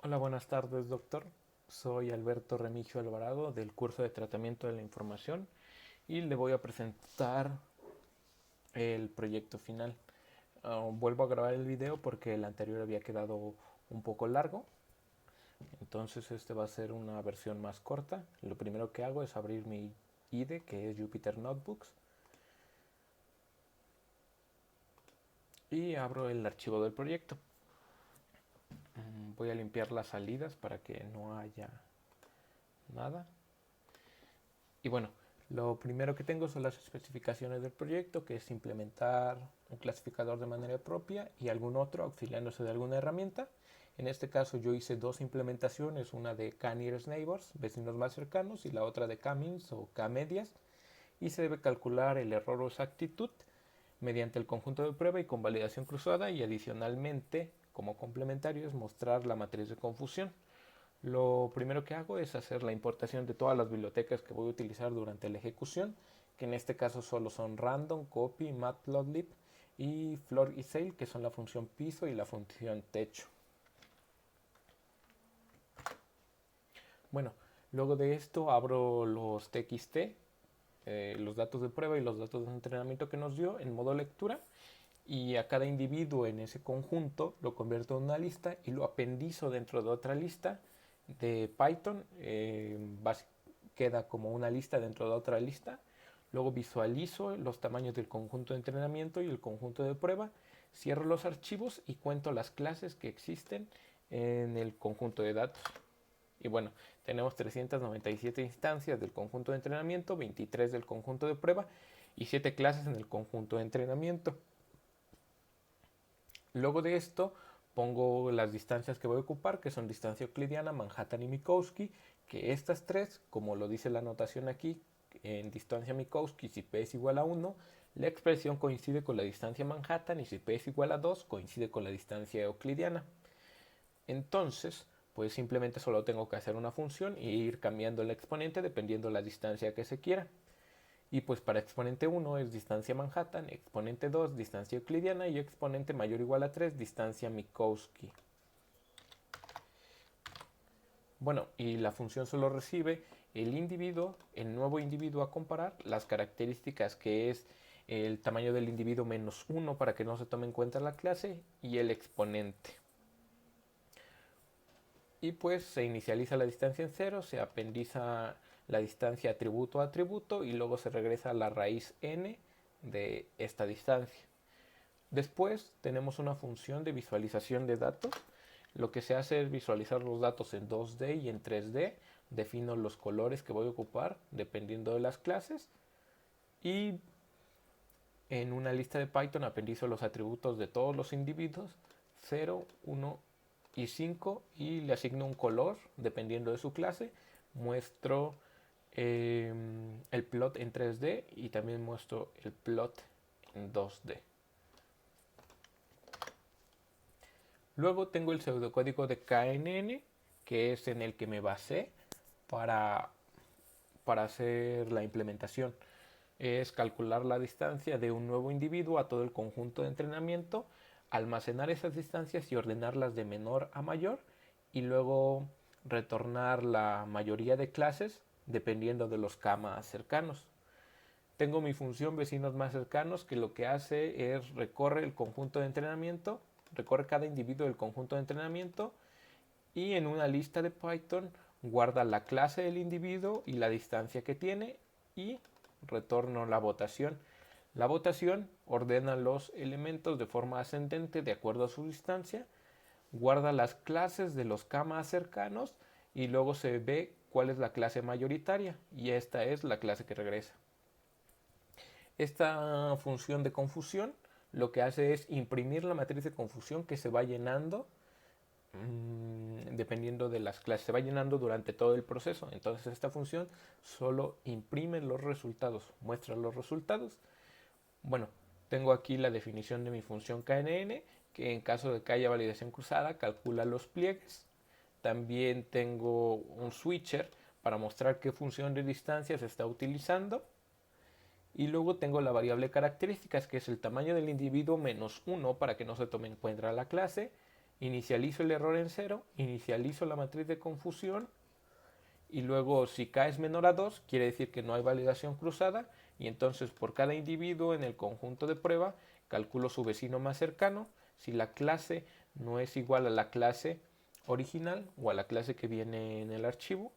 Hola, buenas tardes, doctor. Soy Alberto Remigio Alvarado del curso de Tratamiento de la Información y le voy a presentar el proyecto final. Vuelvo a grabar el video porque el anterior había quedado un poco largo, entonces este va a ser una versión más corta. Lo primero que hago es abrir mi IDE, que es Jupyter Notebooks, y abro el archivo del proyecto. Voy a limpiar las salidas para que no haya nada. Y bueno, lo primero que tengo son las especificaciones del proyecto, que es implementar un clasificador de manera propia y algún otro auxiliándose de alguna herramienta. En este caso yo hice dos implementaciones, una de K-Nearest Neighbors, vecinos más cercanos, y la otra de K-Means o K-Medias, y se debe calcular el error o exactitud mediante el conjunto de prueba y con validación cruzada, y adicionalmente, como complementario, es mostrar la matriz de confusión. Lo primero que hago es hacer la importación de todas las bibliotecas que voy a utilizar durante la ejecución, que en este caso solo son random, copy, matplotlib y floor y sale, que son la función piso y la función techo. Bueno, luego de esto abro los txt, los datos de prueba y los datos de entrenamiento que nos dio en modo lectura, y a cada individuo en ese conjunto lo convierto en una lista y lo apendizo dentro de otra lista de Python. Queda como una lista dentro de otra lista. Luego visualizo los tamaños del conjunto de entrenamiento y el conjunto de prueba, cierro los archivos y cuento las clases que existen en el conjunto de datos. Y bueno, tenemos 397 instancias del conjunto de entrenamiento, 23 del conjunto de prueba y 7 clases en el conjunto de entrenamiento. Luego de esto pongo las distancias que voy a ocupar, que son distancia euclidiana, Manhattan y Minkowski, que estas tres, como lo dice la notación aquí, en distancia Minkowski, si p es igual a 1, la expresión coincide con la distancia Manhattan, y si p es igual a 2, coincide con la distancia euclidiana. Entonces, pues simplemente solo tengo que hacer una función e ir cambiando el exponente dependiendo de la distancia que se quiera. Y pues para exponente 1 es distancia Manhattan, exponente 2 distancia euclidiana y exponente mayor o igual a 3 distancia Minkowski. Bueno, y la función solo recibe el nuevo individuo a comparar, las características, que es el tamaño del individuo menos 1 para que no se tome en cuenta la clase, y el exponente. Y pues se inicializa la distancia en 0, se apendiza la distancia atributo a atributo y luego se regresa a la raíz n de esta distancia. Después tenemos una función de visualización de datos. Lo que se hace es visualizar los datos en 2D y en 3D. Defino los colores que voy a ocupar dependiendo de las clases. Y en una lista de Python apendizo los atributos de todos los individuos, 0, 1 y 5, y le asigno un color dependiendo de su clase. Muestro el plot en 3D y también muestro el plot en 2D. Luego tengo el pseudocódigo de KNN, que es en el que me basé para, para hacer la implementación. Es calcular la distancia de un nuevo individuo a todo el conjunto de entrenamiento, almacenar esas distancias y ordenarlas de menor a mayor, y luego retornar la mayoría de clases dependiendo de los K más cercanos. Tengo mi función vecinos más cercanos, que lo que hace es recorre el conjunto de entrenamiento, recorre cada individuo del conjunto de entrenamiento, y en una lista de Python guarda la clase del individuo y la distancia que tiene, y retorno la votación. La votación ordena los elementos de forma ascendente de acuerdo a su distancia, guarda las clases de los K más cercanos y luego se ve cuál es la clase mayoritaria, y esta es la clase que regresa. Esta función de confusión lo que hace es imprimir la matriz de confusión, que se va llenando dependiendo de las clases, se va llenando durante todo el proceso. Entonces esta función solo imprime los resultados, muestra los resultados. Bueno, tengo aquí la definición de mi función KNN, que en caso de que haya validación cruzada calcula los pliegues. También tengo un switcher para mostrar qué función de distancia se está utilizando. Y luego tengo la variable características, que es el tamaño del individuo menos 1 para que no se tome en cuenta la clase, inicializo el error en 0, inicializo la matriz de confusión y luego si k es menor a 2 quiere decir que no hay validación cruzada y entonces por cada individuo en el conjunto de prueba calculo su vecino más cercano. Si la clase no es igual a la clase original o a la clase que viene en el archivo,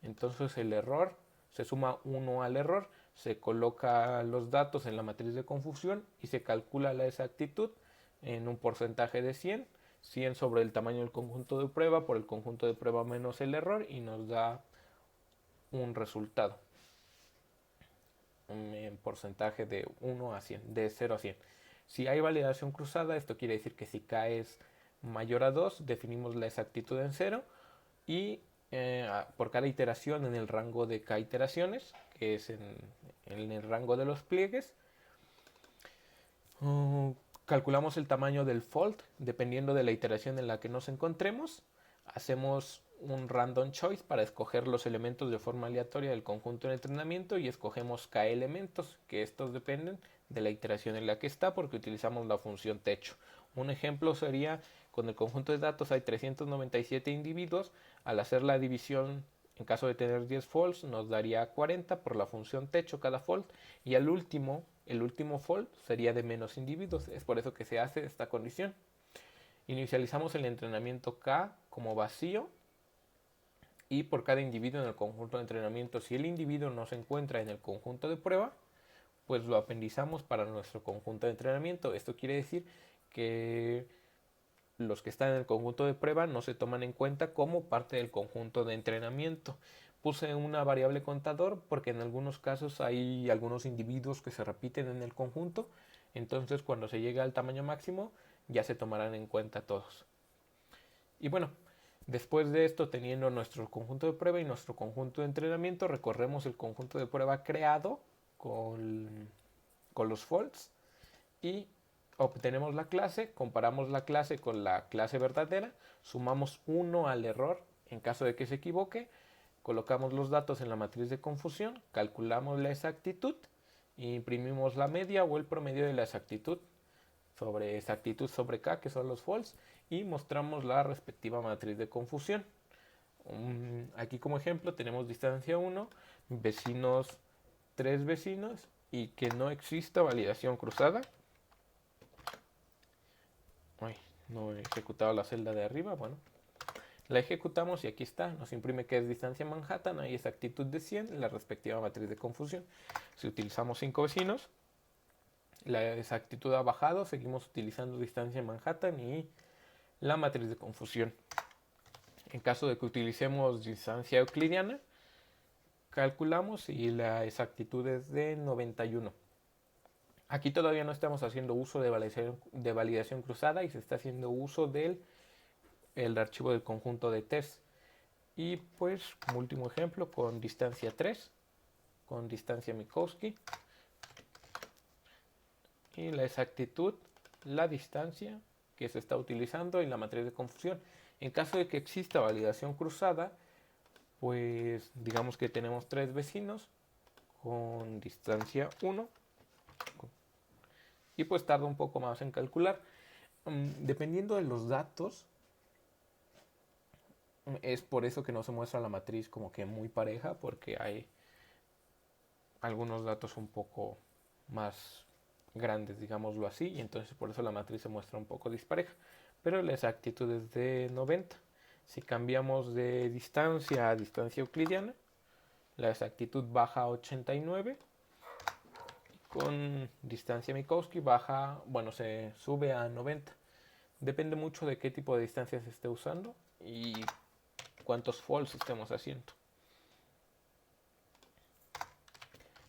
entonces el error se suma 1 al error, se coloca los datos en la matriz de confusión y se calcula la exactitud en un porcentaje de 100 sobre el tamaño del conjunto de prueba por el conjunto de prueba menos el error y nos da un resultado en porcentaje de 1 a 100, de 0 a 100. Si hay validación cruzada, esto quiere decir que si k es mayor a 2, definimos la exactitud en 0 y por cada iteración en el rango de k iteraciones, que es en el rango de los pliegues, calculamos el tamaño del fault dependiendo de la iteración en la que nos encontremos. Hacemos un random choice para escoger los elementos de forma aleatoria del conjunto de entrenamiento y escogemos k elementos, que estos dependen de la iteración en la que está porque utilizamos la función techo. Un ejemplo sería con el conjunto de datos hay 397 individuos. Al hacer la división, en caso de tener 10 faults, nos daría 40 por la función techo cada fault y el último fault sería de menos individuos. Es por eso que se hace esta condición. Inicializamos el entrenamiento k como vacío y por cada individuo en el conjunto de entrenamiento, si el individuo no se encuentra en el conjunto de prueba, pues lo apendizamos para nuestro conjunto de entrenamiento. Esto quiere decir que los que están en el conjunto de prueba no se toman en cuenta como parte del conjunto de entrenamiento. Puse una variable contador porque en algunos casos hay algunos individuos que se repiten en el conjunto, entonces cuando se llega al tamaño máximo ya se tomarán en cuenta todos. Y bueno, después de esto, teniendo nuestro conjunto de prueba y nuestro conjunto de entrenamiento, recorremos el conjunto de prueba creado con los faults y obtenemos la clase, comparamos la clase con la clase verdadera, sumamos 1 al error en caso de que se equivoque, colocamos los datos en la matriz de confusión, calculamos la exactitud e imprimimos la media o el promedio de la exactitud sobre k, que son los faults, y mostramos la respectiva matriz de confusión. Aquí como ejemplo tenemos distancia 1, vecinos 3 vecinos y que no exista validación cruzada. Ay, no he ejecutado la celda de arriba. Bueno, la ejecutamos y aquí está. Nos imprime que es distancia Manhattan. Hay exactitud de 100, la respectiva matriz de confusión. Si utilizamos 5 vecinos, la exactitud ha bajado. Seguimos utilizando distancia Manhattan y la matriz de confusión. En caso de que utilicemos distancia euclidiana, calculamos y la exactitud es de 91. Aquí todavía no estamos haciendo uso de validación cruzada y se está haciendo uso del archivo del conjunto de test. Y pues como último ejemplo con distancia 3, con distancia Minkowski. Y la exactitud, la distancia que se está utilizando y la matriz de confusión. En caso de que exista validación cruzada, pues digamos que tenemos 3 vecinos con distancia 1 y pues tarda un poco más en calcular. Dependiendo de los datos, es por eso que no se muestra la matriz como que muy pareja, porque hay algunos datos un poco más grandes, digámoslo así, y entonces por eso la matriz se muestra un poco dispareja. Pero la exactitud es de 90. Si cambiamos de distancia a distancia euclidiana, la exactitud baja a 89. Con distancia Minkowski se sube a 90. Depende mucho de qué tipo de distancia se esté usando y cuántos faults estemos haciendo.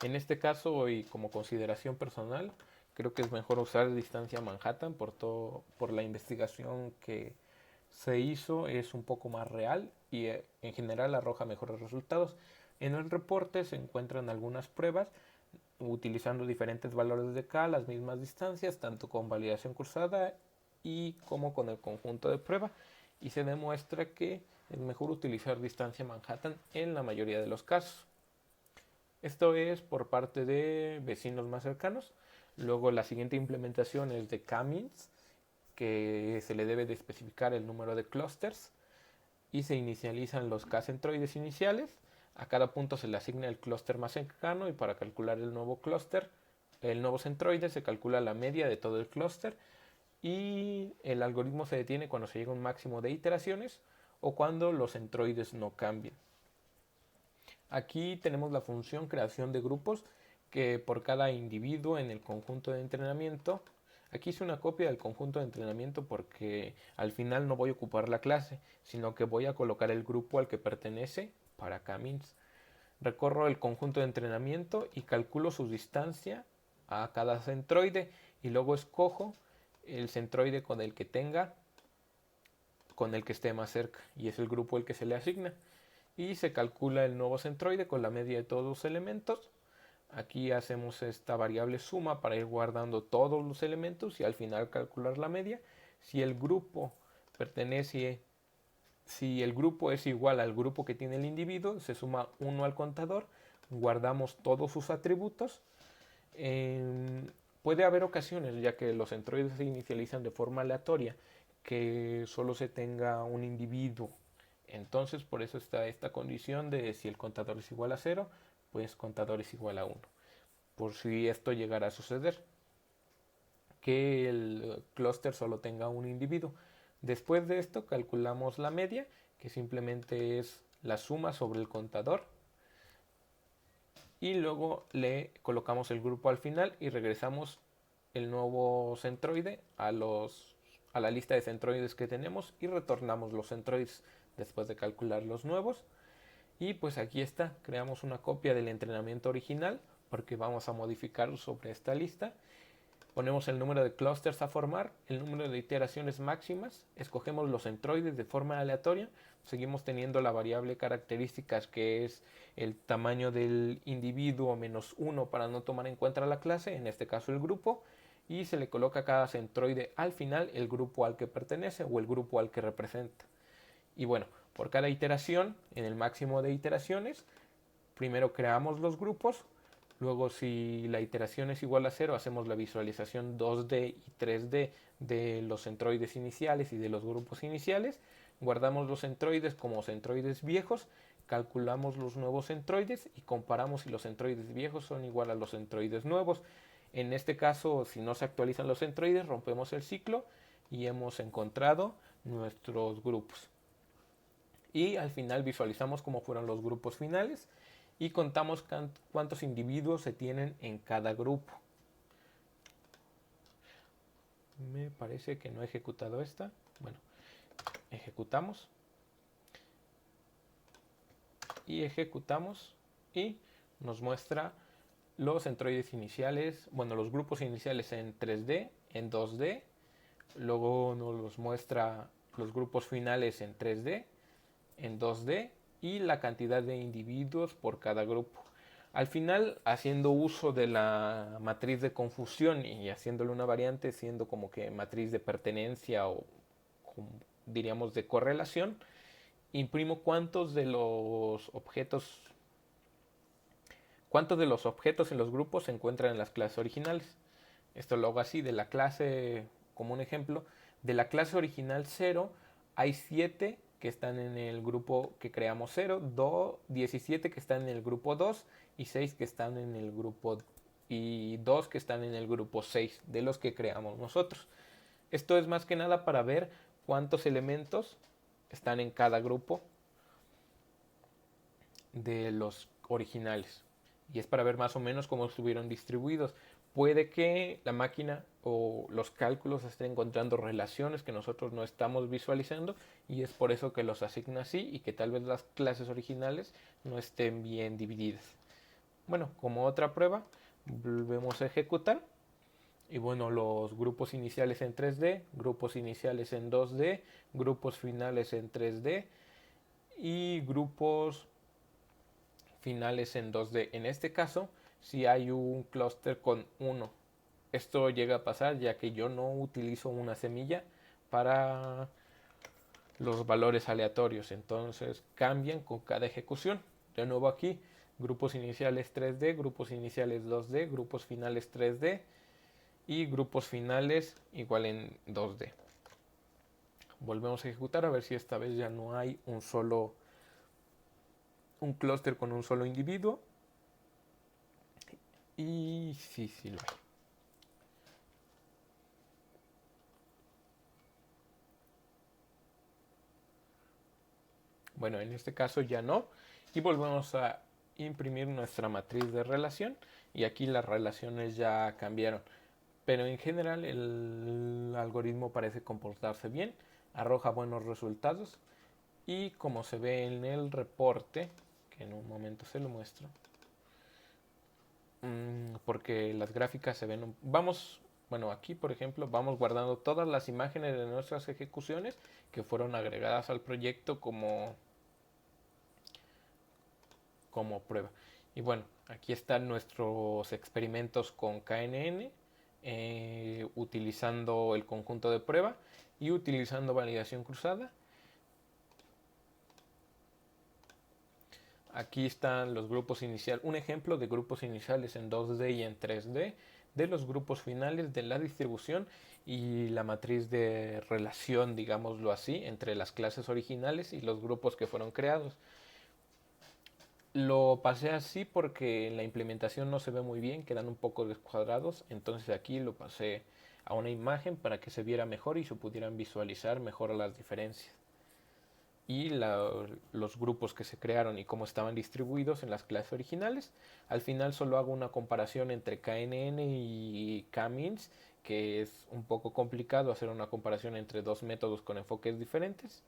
En este caso y como consideración personal, creo que es mejor usar distancia Manhattan por la investigación que se hizo, es un poco más real y en general arroja mejores resultados. En el reporte se encuentran algunas pruebas utilizando diferentes valores de k, las mismas distancias, tanto con validación cruzada y como con el conjunto de prueba, y se demuestra que es mejor utilizar distancia Manhattan en la mayoría de los casos. Esto es por parte de vecinos más cercanos. Luego la siguiente implementación es de k-means, que se le debe de especificar el número de clústeres y se inicializan los k-centroides iniciales. A cada punto se le asigna el clúster más cercano y para calcular el nuevo clúster, el nuevo centroide, se calcula la media de todo el clúster y el algoritmo se detiene cuando se llega a un máximo de iteraciones o cuando los centroides no cambian. Aquí tenemos la función creación de grupos que por cada individuo en el conjunto de entrenamiento. Aquí hice una copia del conjunto de entrenamiento porque al final no voy a ocupar la clase, sino que voy a colocar el grupo al que pertenece para k-means. Recorro el conjunto de entrenamiento y calculo su distancia a cada centroide y luego escojo el centroide con el que esté más cerca y es el grupo el que se le asigna. Y se calcula el nuevo centroide con la media de todos los elementos. Aquí hacemos esta variable suma para ir guardando todos los elementos y al final calcular la media. Si el grupo es igual al grupo que tiene el individuo, se suma 1 al contador, guardamos todos sus atributos. Puede haber ocasiones, ya que los centroides se inicializan de forma aleatoria, que solo se tenga un individuo. Entonces por eso está esta condición de si el contador es igual a 0, pues contador es igual a 1. Por si esto llegara a suceder, que el clúster solo tenga un individuo. Después de esto calculamos la media, que simplemente es la suma sobre el contador. Y luego le colocamos el grupo al final y regresamos el nuevo centroide a la lista de centroides que tenemos y retornamos los centroides después de calcular los nuevos. Y pues aquí está, creamos una copia del entrenamiento original porque vamos a modificar sobre esta lista. Ponemos el número de clústeres a formar, el número de iteraciones máximas, escogemos los centroides de forma aleatoria, seguimos teniendo la variable características que es el tamaño del individuo menos 1 para no tomar en cuenta la clase, en este caso el grupo, y se le coloca a cada centroide al final el grupo al que pertenece o el grupo al que representa. Y bueno, por cada iteración, en el máximo de iteraciones, primero creamos los grupos, luego si la iteración es igual a 0, hacemos la visualización 2D y 3D de los centroides iniciales y de los grupos iniciales, guardamos los centroides como centroides viejos, calculamos los nuevos centroides y comparamos si los centroides viejos son igual a los centroides nuevos. En este caso, si no se actualizan los centroides, rompemos el ciclo y hemos encontrado nuestros grupos. Y al final visualizamos cómo fueron los grupos finales y contamos cuántos individuos se tienen en cada grupo. Me parece que no he ejecutado esta. Bueno, ejecutamos. Y ejecutamos y nos muestra los centroides iniciales, bueno, los grupos iniciales en 3D, en 2D. Luego nos muestra los grupos finales en 3D, en 2D y la cantidad de individuos por cada grupo. Al final, haciendo uso de la matriz de confusión y haciéndole una variante, siendo como que matriz de pertenencia o diríamos de correlación, imprimo cuántos de los objetos en los grupos se encuentran en las clases originales. Esto lo hago así, de la clase, como un ejemplo, de la clase original 0 hay 7 que están en el grupo que creamos 0, 17 que están en el grupo 2 y 6 que están en el grupo y 2 que están en el grupo 6 de los que creamos nosotros. Esto es más que nada para ver cuántos elementos están en cada grupo de los originales. Y es para ver más o menos cómo estuvieron distribuidos. Puede que la máquina o los cálculos estén encontrando relaciones que nosotros no estamos visualizando y es por eso que los asigna así y que tal vez las clases originales no estén bien divididas. Bueno, como otra prueba, volvemos a ejecutar. Y bueno, los grupos iniciales en 3D, grupos iniciales en 2D, grupos finales en 3D y grupos finales en 2D. En este caso, si hay un clúster con 1. Esto llega a pasar ya que yo no utilizo una semilla para los valores aleatorios. Entonces cambian con cada ejecución. De nuevo aquí, grupos iniciales 3D, grupos iniciales 2D, grupos finales 3D y grupos finales igual en 2D. Volvemos a ejecutar a ver si esta vez ya no hay un clúster con un solo individuo. Y sí, sí lo hay. Bueno, en este caso ya no. Y volvemos a imprimir nuestra matriz de relación. Y aquí las relaciones ya cambiaron. Pero en general el algoritmo parece comportarse bien. Arroja buenos resultados. Y como se ve en el reporte, que en un momento se lo muestro, porque las gráficas se ven... Vamos, bueno, aquí por ejemplo vamos guardando todas las imágenes de nuestras ejecuciones que fueron agregadas al proyecto como prueba. Y bueno, aquí están nuestros experimentos con KNN, utilizando el conjunto de prueba y utilizando validación cruzada. Aquí están los grupos iniciales, un ejemplo de grupos iniciales en 2D y en 3D, de los grupos finales de la distribución y la matriz de relación, digámoslo así, entre las clases originales y los grupos que fueron creados. Lo pasé así porque en la implementación no se ve muy bien, quedan un poco descuadrados, entonces aquí lo pasé a una imagen para que se viera mejor y se pudieran visualizar mejor las diferencias y los grupos que se crearon y cómo estaban distribuidos en las clases originales. Al final solo hago una comparación entre KNN y K-means, que es un poco complicado hacer una comparación entre dos métodos con enfoques diferentes.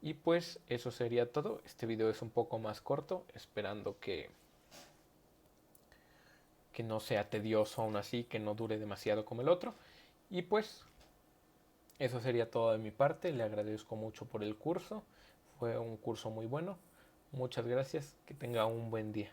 Y pues eso sería todo. Este video es un poco más corto, esperando que no sea tedioso aún así, que no dure demasiado como el otro. Y pues eso sería todo de mi parte. Le agradezco mucho por el curso. Fue un curso muy bueno. Muchas gracias. Que tenga un buen día.